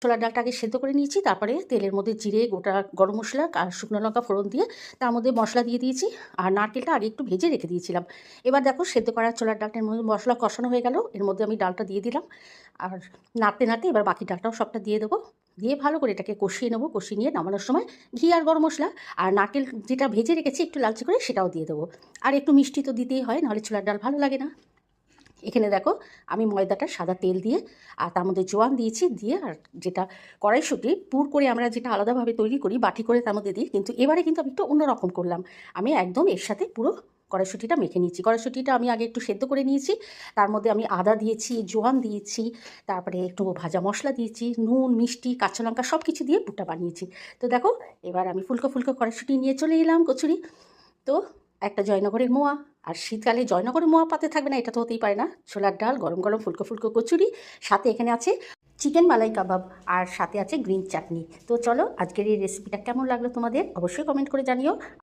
ছোলার ডালটা আগে সেদ্ধ করে নিয়েছি, তারপরে তেলের মধ্যে জিরে, গোটা গরম মশলা আর শুকনো লঙ্কা ফোড়ন দিয়ে তার মধ্যে মশলা দিয়ে দিয়েছি, আর নারকেলটা আগে একটু ভেজে রেখে দিয়েছিলাম। এবার দেখো সেদ্ধ করা ছোলার ডালটার মধ্যে মশলা কষানো হয়ে গেল, এর মধ্যে আমি ডালটা দিয়ে দিলাম, আর নাড়তে নাড়তে এবার বাকি ডালটাও সবটা দিয়ে দেবো, দিয়ে ভালো করে এটাকে কষিয়ে নেবো। কষিয়ে নিয়ে নামানোর সময় ঘি আর গরম মশলা আর নারকেল যেটা ভেজে রেখেছি একটু লালচে করে সেটাও দিয়ে দেবো। আর একটু মিষ্টি তো দিতেই হয়, নাহলে ছোলার ডাল ভালো লাগে না। এখানে দেখো আমি ময়দাটা সাদা তেল দিয়ে আর তার মধ্যে জোয়ান দিয়েছি, দিয়ে আর যেটা কড়াইশুঁটি পুর করে আমরা যেটা আলাদাভাবে তৈরি করি বাটি করে তার মধ্যে দিই, কিন্তু এবারে কিন্তু আমি একটু অন্যরকম করলাম। আমি একদম এর সাথে পুরো কড়াইশুঁটিটা মেখে নিয়েছি। কড়াইশুঁটিটা আমি আগে একটু সেদ্ধ করে নিয়েছি, তার মধ্যে আমি আদা দিয়েছি, জোয়ান দিয়েছি, তারপরে একটু ভাজা মশলা দিয়েছি, নুন, মিষ্টি, কাঁচা লঙ্কা সব কিছু দিয়ে পুরটা বানিয়েছি। তো দেখো এবার আমি ফুলকো ফুলকো কড়াইশুঁটি নিয়ে চলে এলাম কচুরি। তো একটা জয়নগরের মোয়া, আর শীতকালে জয়নগরের মোয়া পাতে থাকবে না এটা তো হতেই পারে না। ছোলার ডাল, গরম গরম ফুলকো ফুলকো কচুরি, সাথে এখানে আছে চিকেন মালাই কাবাব, আর সাথে আছে গ্রিন চাটনি। তো চলো আজকের এই রেসিপিটা কেমন লাগলো তোমাদের অবশ্যই কমেন্ট করে জানিও।